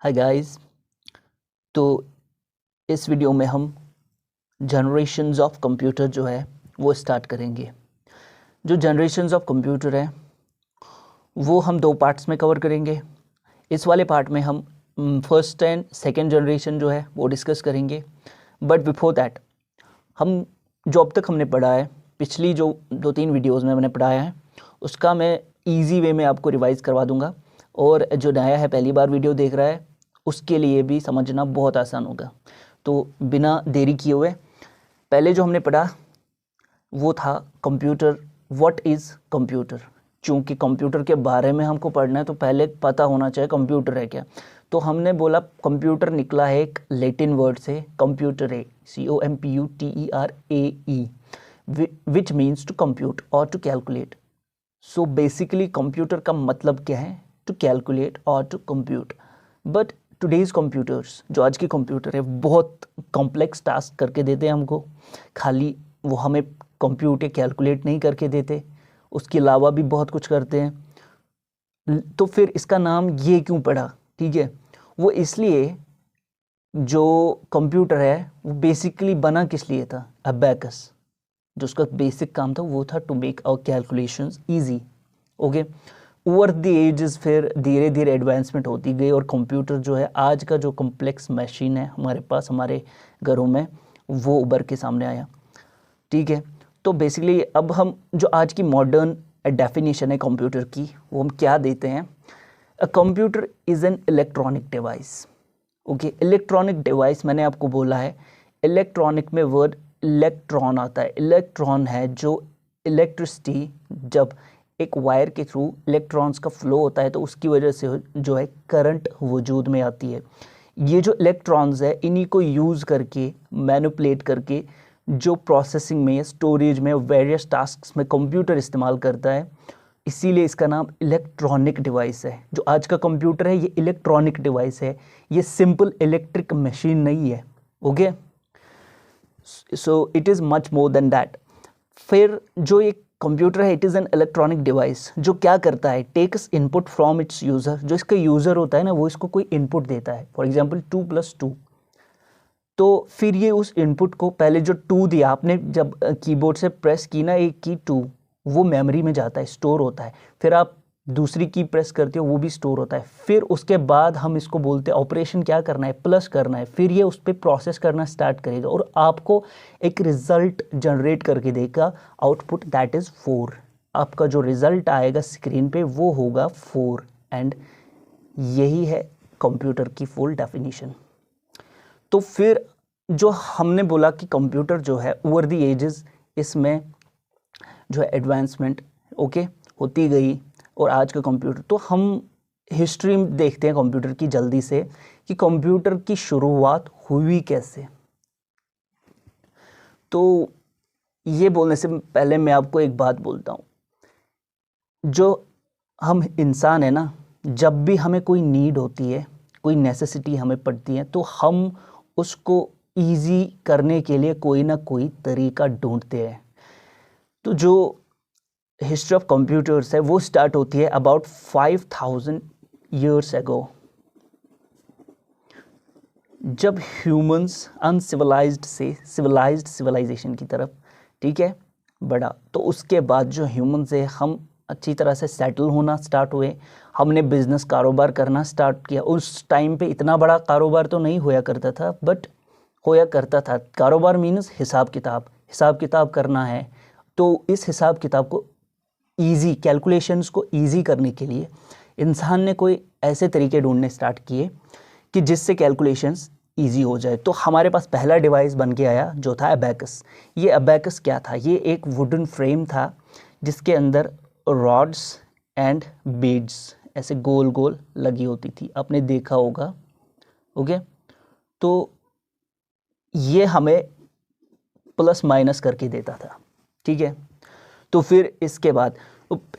Hi guys. तो इस video में हम जनरेशन्स ऑफ कंप्यूटर जो है वो स्टार्ट करेंगे। जो जनरेशन्स ऑफ कंप्यूटर है वो हम दो पार्ट्स में कवर करेंगे। इस वाले पार्ट में हम फर्स्ट एंड सेकेंड जनरेशन जो है वो डिस्कस करेंगे। बट बिफोर दैट हम जो अब तक हमने पढ़ा है, पिछली जो 2-3 वीडियोस में मैंने पढ़ाया है उसका मैं इजी वे में आपको रिवाइज़ करवा दूंगा। और जो नया है पहली बार वीडियो देख रहा है उसके लिए भी समझना बहुत आसान होगा। तो बिना देरी किए हुए पहले जो हमने पढ़ा वो था कंप्यूटर। What is computer. चूँकि कंप्यूटर के बारे में हमको पढ़ना है तो पहले पता होना चाहिए कंप्यूटर है क्या। तो हमने बोला कंप्यूटर निकला है एक लैटिन वर्ड से कंप्यूटरे, COMPUTERAE, which means to compute और to calculate. So basically computer का मतलब क्या है? टू कैलकुलेट और to compute. But today's computers, जो आज के कंप्यूटर है, बहुत कॉम्प्लेक्स टास्क करके देते हैं हमको। खाली वो हमें कंप्यूट या कैलकुलेट नहीं करके देते, उसके अलावा भी बहुत कुछ करते हैं। तो फिर इसका नाम ये क्यों पड़ा? ठीक है, वो इसलिए जो कंप्यूटर है वो बेसिकली बना किस लिए था? अबैकस, जो उसका बेसिक काम था वो था to make our calculations easy. Okay, over the ages फिर धीरे धीरे एडवांसमेंट होती गई और कंप्यूटर जो है आज का जो कॉम्प्लेक्स मशीन है हमारे पास हमारे घरों में वो उभर के सामने आया। ठीक है, तो बेसिकली अब हम जो आज की मॉडर्न डेफिनेशन है कंप्यूटर की वो हम क्या देते हैं? A computer is an electronic device. Okay, electronic device मैंने आपको बोला है, इलेक्ट्रॉनिक में वर्ड इलेक्ट्रॉन आता है। इलेक्ट्रॉन है जो इलेक्ट्रिसिटी, जब एक वायर के थ्रू इलेक्ट्रॉन्स का फ्लो होता है तो उसकी वजह से जो है करंट वजूद में आती है। ये जो इलेक्ट्रॉन्स है इन्हीं को यूज़ करके मैनिपुलेट करके जो प्रोसेसिंग में या स्टोरेज में वेरियस टास्क्स में कंप्यूटर इस्तेमाल करता है, इसीलिए इसका नाम इलेक्ट्रॉनिक डिवाइस है। जो आज का कंप्यूटर है ये इलेक्ट्रॉनिक डिवाइस है, ये सिंपल इलेक्ट्रिक मशीन नहीं है। Okay, so it is much more than that. फिर जो ये कंप्यूटर है it is an electronic device जो क्या करता है? Takes input from its user. जो इसका यूज़र होता है ना वो इसको कोई इनपुट देता है, फॉर एग्जांपल 2+2। तो फिर ये उस इनपुट को, पहले जो 2 दिया आपने जब कीबोर्ड से प्रेस की ना एक की 2, वो मेमोरी में जाता है, स्टोर होता है। फिर आप दूसरी की प्रेस करते हो वो भी स्टोर होता है। फिर उसके बाद हम इसको बोलते हैं ऑपरेशन क्या करना है? प्लस करना है। फिर ये उस पर प्रोसेस करना स्टार्ट करेगा और आपको एक रिज़ल्ट जनरेट करके देगा, आउटपुट दैट इज़ 4। आपका जो रिज़ल्ट आएगा स्क्रीन पे वो होगा 4। एंड यही है कंप्यूटर की फुल डेफिनेशन। तो फिर जो हमने बोला कि कंप्यूटर जो है ओवर द एजेस इसमें जो है एडवांसमेंट ओके होती गई और आज का कंप्यूटर, तो हम हिस्ट्री में देखते हैं कंप्यूटर की जल्दी से कि कंप्यूटर की शुरुआत हुई कैसे। तो ये बोलने से पहले मैं आपको एक बात बोलता हूँ। जो हम इंसान है ना, जब भी हमें कोई नीड होती है, कोई नेसेसिटी हमें पड़ती है, तो हम उसको ईजी करने के लिए कोई ना कोई तरीका ढूंढते हैं। तो जो हिस्ट्री ऑफ कंप्यूटर्स है वो स्टार्ट होती है अबाउट 5000 ईयर्स एगो, जब ह्यूमंस अनसिविलाइज्ड से सिविलाइज्ड सिविलाइजेशन की तरफ, ठीक है, बढ़ा। तो उसके बाद जो ह्यूमंस है हम अच्छी तरह से सेटल होना स्टार्ट हुए, हमने बिजनेस कारोबार करना स्टार्ट किया। उस टाइम पे इतना बड़ा कारोबार तो नहीं होया करता था, बट होया करता था। कारोबार मीन्स हिसाब किताब करना है। तो इस हिसाब किताब को ईजी, कैलकुलेशंस को ईजी करने के लिए इंसान ने कोई ऐसे तरीके ढूंढने स्टार्ट किए कि जिससे कैलकुलेशंस ईजी हो जाए। तो हमारे पास पहला डिवाइस बन के आया जो था अबैकस। ये अबैकस क्या था? ये एक वुडन फ्रेम था जिसके अंदर रॉड्स एंड बीड्स ऐसे गोल गोल लगी होती थी, आपने देखा होगा। ओके, तो ये हमें प्लस माइनस करके देता था। ठीक है, तो फिर इसके बाद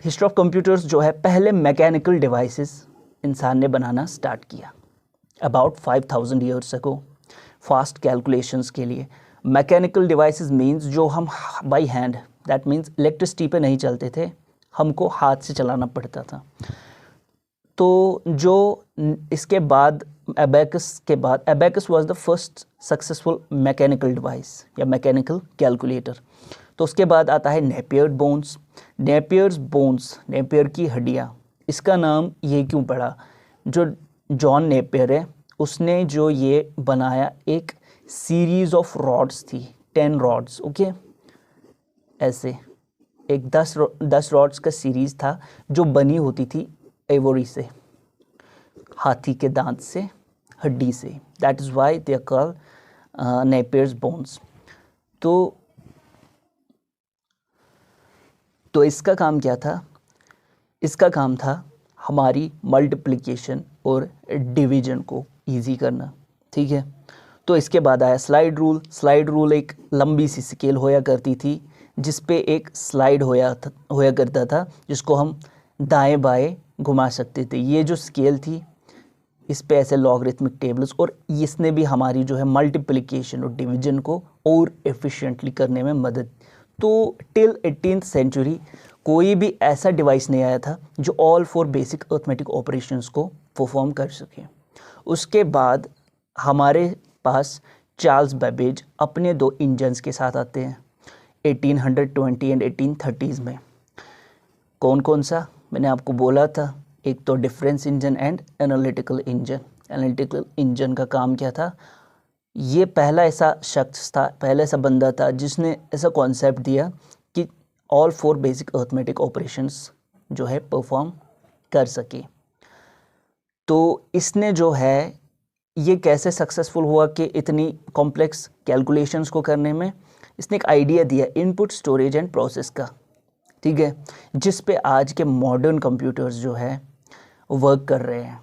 हिस्ट्री ऑफ कंप्यूटर्स जो है, पहले मैकेनिकल डिवाइसेस इंसान ने बनाना स्टार्ट किया about 5000 years ago, fast calculations के लिए। मैकेनिकल डिवाइसेस मींस जो हम by hand, that means electricity पे नहीं चलते थे, हमको हाथ से चलाना पड़ता था। तो जो इसके बाद एबेकस के बाद abacus was the first successful mechanical device या मैकेनिकल कैलकुलेटर। तो उसके बाद आता है नेपियर बोन्स। नेपियर की हड्डियाँ, इसका नाम ये क्यों पड़ा? जो जॉन नेपियर है उसने जो ये बनाया, एक सीरीज ऑफ रॉड्स थी, 10 रॉड्स, ओके, ऐसे एक 10 रॉड्स का सीरीज था जो बनी होती थी एवोरी से, हाथी के दांत से, हड्डी से। That is why they are called Napier's bones. तो इसका काम क्या था? इसका काम था हमारी मल्टीप्लिकेशन और डिवीजन को इजी करना, ठीक है। तो इसके बाद आया स्लाइड रूल एक लंबी सी स्केल होया करती थी जिस पे एक स्लाइड होया करता था जिसको हम दाएं बाएं घुमा सकते थे। ये जो स्केल थी इस पे ऐसे लॉगरिथमिक टेबल्स, और इसने भी हमारी जो है मल्टीप्लिकेशन और डिवीजन को और एफिशिएंटली करने में मदद। तो टिल 18th सेंचुरी कोई भी ऐसा डिवाइस नहीं आया था जो ऑल 4 बेसिक अर्थमेटिक ऑपरेशंस को परफॉर्म कर सके। उसके बाद हमारे पास चार्ल्स बेबेज अपने 2 इंजन्स के साथ आते हैं 1820 एंड 1830s में। कौन कौन सा? मैंने आपको बोला था, एक तो difference engine and analytical engine. Analytical engine का काम क्या था? ये पहला ऐसा शख्स था, पहला ऐसा बंदा था जिसने ऐसा कॉन्सेप्ट दिया कि ऑल 4 बेसिक अर्थमेटिक ऑपरेशंस जो है परफॉर्म कर सके। तो इसने जो है ये कैसे सक्सेसफुल हुआ कि इतनी कॉम्प्लेक्स कैलकुलेशंस को करने में? इसने एक आइडिया दिया इनपुट स्टोरेज एंड प्रोसेस का, ठीक है, जिस पे आज के मॉडर्न कंप्यूटर्स जो है वर्क कर रहे हैं।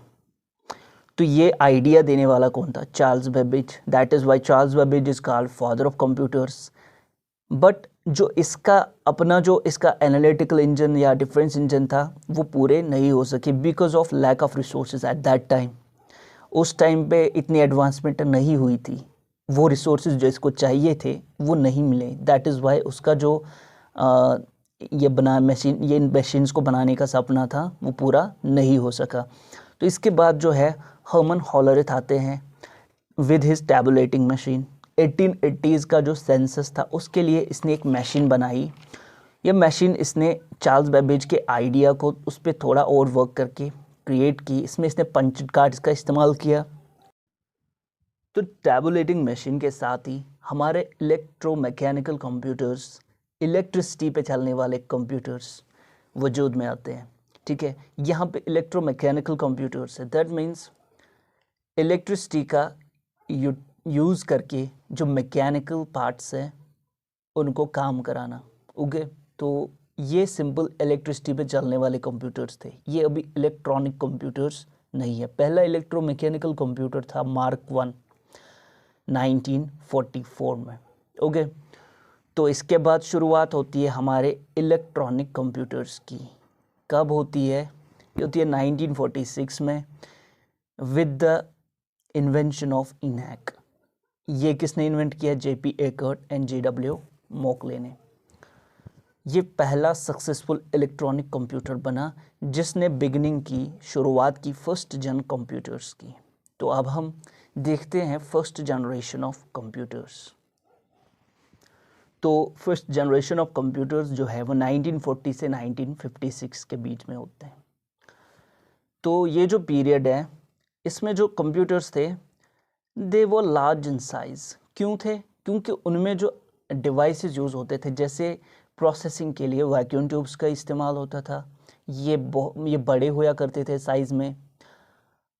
तो ये आइडिया देने वाला कौन था? Charles Babbage. That is why Charles Babbage is called father of computers. But जो इसका एनालिटिकल इंजन या डिफरेंस इंजन था वो पूरे नहीं हो सके because of lack of resources at that time. उस टाइम पे इतनी एडवांसमेंट नहीं हुई थी, वो रिसोर्सेज जो इसको चाहिए थे वो नहीं मिले। दैट इज़ वाई उसका जो ये मशीन्स को बनाने का सपना था वो पूरा नहीं हो सका। तो इसके बाद जो है हर्मन हॉलरिथ आते हैं with his tabulating machine. 1880s का जो सेंसस था उसके लिए इसने एक मशीन बनाई। ये मशीन इसने चार्ल्स बेबेज के आइडिया को उस पर थोड़ा और वर्क करके क्रिएट की। इसमें इसने पंच कार्ड्स का इस्तेमाल किया। तो टैबुलेटिंग मशीन के साथ ही हमारे इलेक्ट्रोमैकेनिकल कंप्यूटर्स, इलेक्ट्रिसिटी पे चलने वाले कंप्यूटर्स वजूद में आते हैं, ठीक है। यहाँ पे इलेक्ट्रोमैकेनिकल कंप्यूटर्स है, दैट मीन्स इलेक्ट्रिसिटी का यूज़ करके जो मैकेनिकल पार्ट्स हैं उनको काम कराना, ओके। तो ये सिंपल इलेक्ट्रिसिटी पे चलने वाले कंप्यूटर्स थे, ये अभी इलेक्ट्रॉनिक कंप्यूटर्स नहीं है। पहला इलेक्ट्रोमैकेनिकल कंप्यूटर था मार्क 1 1944 में, ओके। तो इसके बाद शुरुआत होती है हमारे इलेक्ट्रॉनिक कंप्यूटर्स की। कब होती है? ये होती है 1946 में with the invention of ENIAC. ये किसने इन्वेंट किया? JP एकर्ट एंड JW मोकले ने। ये पहला सक्सेसफुल इलेक्ट्रॉनिक कंप्यूटर बना जिसने बिगिनिंग की, शुरुआत की फर्स्ट जन कंप्यूटर्स की। तो अब हम देखते हैं फर्स्ट जनरेशन ऑफ कंप्यूटर्स। तो फर्स्ट जनरेशन ऑफ कंप्यूटर्स जो है वो 1940 से 1956 के बीच में होते हैं। तो ये जो पीरियड है इसमें जो कंप्यूटर्स थे दे वो लार्ज इन साइज़। क्यों थे? क्योंकि उनमें जो डिवाइसेस यूज़ होते थे, जैसे प्रोसेसिंग के लिए वैक्यूम ट्यूब्स का इस्तेमाल होता था, ये बड़े होया करते थे साइज़ में।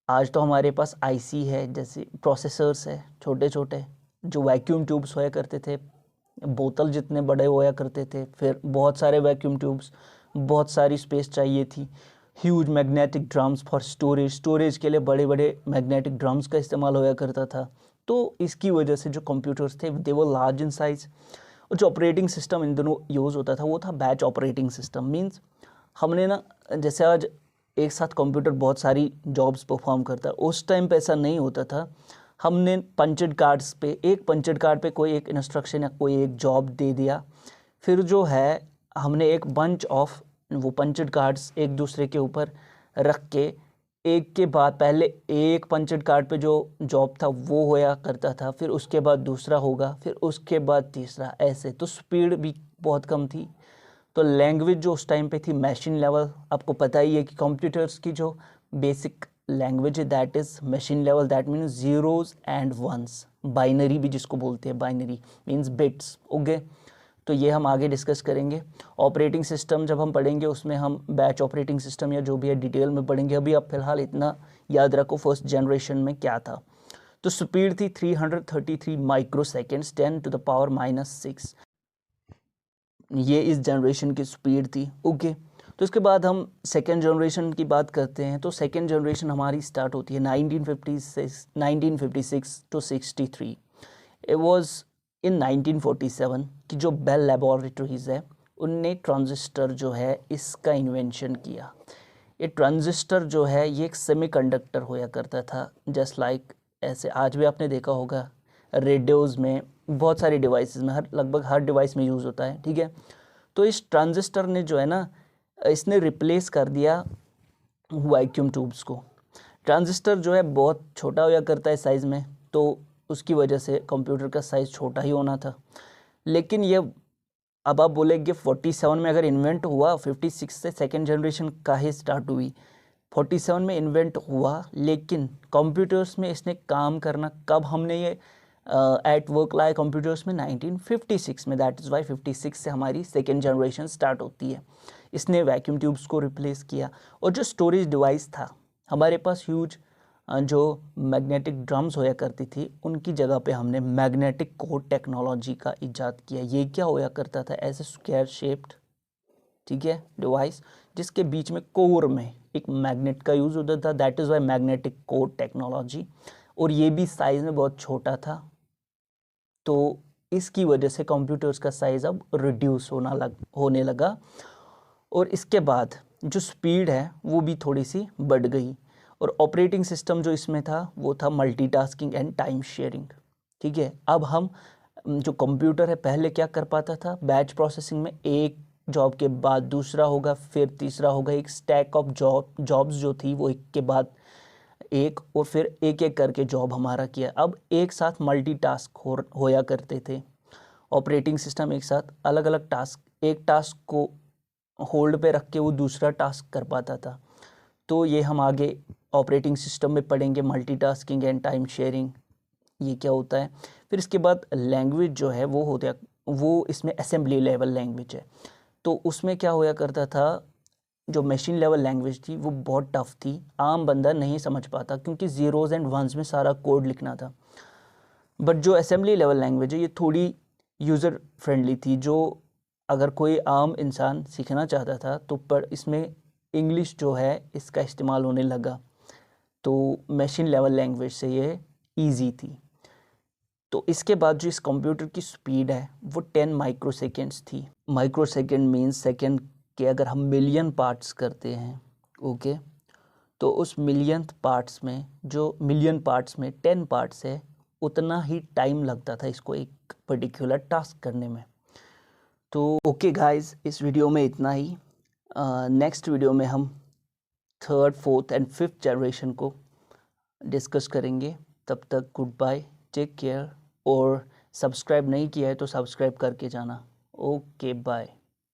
आज तो हमारे पास IC है, जैसे प्रोसेसर्स है छोटे छोटे, जो वैक्यूम ट्यूब्स होया करते थे, बोतल जितने बड़े होया करते थे। फिर बहुत सारे वैक्यूम ट्यूब्स, बहुत सारी स्पेस चाहिए थी। Huge magnetic drums for storage के लिए बड़े बड़े मैग्नेटिक ड्रम्स का इस्तेमाल होया करता था। तो इसकी वजह से जो कंप्यूटर्स थे दे वर लार्ज इन साइज़। और जो ऑपरेटिंग सिस्टम इन दोनों यूज़ होता था वो था बैच ऑपरेटिंग सिस्टम। मीन्स हमने ना, जैसे आज एक साथ कंप्यूटर बहुत सारी जॉब्स परफॉर्म करता है, उस टाइम पे ऐसा नहीं होता था। हमने पंचेड कार्ड्स पे, एक पंचेड कार्ड पे कोई एक इंस्ट्रक्शन या कोई एक जॉब दे दिया, फिर जो है हमने एक बंच ऑफ वो पंचेड कार्ड्स एक दूसरे के ऊपर रख के एक के बाद पहले एक पंचेड कार्ड पे जो जॉब था वो होया करता था, फिर उसके बाद दूसरा होगा, फिर उसके बाद तीसरा, ऐसे। तो स्पीड भी बहुत कम थी। तो लैंग्वेज जो उस टाइम पे थी मशीन लेवल, आपको पता ही है कि कंप्यूटर्स की जो बेसिक लैंग्वेज है that is machine level, that means zeros and ones, binary भी जिसको बोलते हैं, बाइनरी मीन्स बिट्स। ओके, तो ये हम आगे डिस्कस करेंगे। ऑपरेटिंग सिस्टम जब हम पढ़ेंगे उसमें हम बैच ऑपरेटिंग सिस्टम या जो भी है डिटेल में पढ़ेंगे। अभी आप फिलहाल इतना याद रखो फर्स्ट जनरेशन में क्या था। तो स्पीड थी 333 माइक्रो सेकेंड्स, 10⁻⁻�6। ये इस जनरेशन की स्पीड थी। ओके, तो इसके बाद हम सेकेंड जनरेशन की बात करते हैं। तो सेकेंड जनरेशन हमारी स्टार्ट होती है 1956 टू 63। इट वाज इन 1947 कि जो बेल लेबोरेटरीज है उनने ट्रांजिस्टर जो है इसका इन्वेंशन किया। ये ट्रांजिस्टर जो है ये एक सेमीकंडक्टर होया करता था, जस्ट लाइक ऐसे आज भी आपने देखा होगा रेडियोज़ में, बहुत सारी डिवाइसेस में, लगभग हर डिवाइस में यूज़ होता है। ठीक है, तो इस ट्रांजिस्टर ने जो है ना, इसने रिप्लेस कर दिया वैक्यूम ट्यूब्स को। ट्रांजिस्टर जो है बहुत छोटा होया करता है साइज़ में, तो उसकी वजह से कंप्यूटर का साइज़ छोटा ही होना था। लेकिन ये अब आप बोलेंगे 47 में अगर इन्वेंट हुआ, 56 से सेकेंड जनरेशन का ही स्टार्ट हुई, 47 में इन्वेंट हुआ, लेकिन कंप्यूटर्स में इसने काम करना कब हमने ये एट वर्क लाया कंप्यूटर्स में 1956 में। दैट इज़ वाई 56 से हमारी सेकेंड जनरेशन स्टार्ट होती है। इसने वैक्यूम ट्यूब्स को रिप्लेस किया। और जो स्टोरेज डिवाइस था हमारे पास, ह्यूज जो मैग्नेटिक ड्रम्स होया करती थी, उनकी जगह पे हमने मैग्नेटिक कोड टेक्नोलॉजी का इजाद किया। ये क्या होया करता था, ऐसे स्क्वायर शेप्ड, ठीक है, डिवाइस जिसके बीच में कोर में एक मैग्नेट का यूज़ होता था। That is Y magnetic code technology. और ये भी साइज़ में बहुत छोटा था, तो इसकी वजह से कंप्यूटर्स का साइज़ अब रिड्यूस होने लगा। और इसके बाद जो स्पीड है वो भी थोड़ी सी बढ़ गई। और ऑपरेटिंग सिस्टम जो इसमें था वो था मल्टीटास्किंग एंड टाइम शेयरिंग। ठीक है, अब हम जो कंप्यूटर है पहले क्या कर पाता था, बैच प्रोसेसिंग में एक जॉब के बाद दूसरा होगा, फिर तीसरा होगा, एक स्टैक ऑफ जॉब्स जो थी वो एक के बाद एक, और फिर एक एक करके जॉब हमारा किया। अब एक साथ मल्टीटास्क होया करते थे। ऑपरेटिंग सिस्टम एक साथ अलग अलग टास्क, एक टास्क को होल्ड पे रख के वो दूसरा टास्क कर पाता था। तो ये हम आगे ऑपरेटिंग सिस्टम में पढ़ेंगे, मल्टीटास्किंग एंड टाइम शेयरिंग ये क्या होता है। फिर इसके बाद लैंग्वेज जो है वो होता है, वो इसमें असेंबली लेवल लैंग्वेज है। तो उसमें क्या होया करता था, जो मशीन लेवल लैंग्वेज थी वो बहुत टफ थी, आम बंदा नहीं समझ पाता क्योंकि ज़ीरोज़ एंड वंस में सारा कोड लिखना था। बट जो असेंबली लेवल लैंग्वेज है ये थोड़ी यूज़र फ्रेंडली थी, जो अगर कोई आम इंसान सीखना चाहता था तो पर इसमें इंग्लिश जो है इसका इस्तेमाल होने लगा। तो मशीन लेवल लैंग्वेज से ये इजी थी। तो इसके बाद जो इस कंप्यूटर की स्पीड है वो 10 माइक्रो सेकेंड्स थी। माइक्रो सेकेंड मीन्स सेकेंड के अगर हम मिलियन पार्ट्स करते हैं, ओके, तो उस मिलियंथ पार्ट्स में, जो मिलियन पार्ट्स में 10 पार्ट्स है, उतना ही टाइम लगता था इसको एक पर्टिकुलर टास्क करने में। तो ओके गाइस, इस वीडियो में इतना ही। नेक्स्ट वीडियो में हम third, fourth and fifth generation को डिस्कस करेंगे। तब तक गुड बाय, टेक केयर। और सब्सक्राइब नहीं किया है तो सब्सक्राइब करके जाना। Okay bye.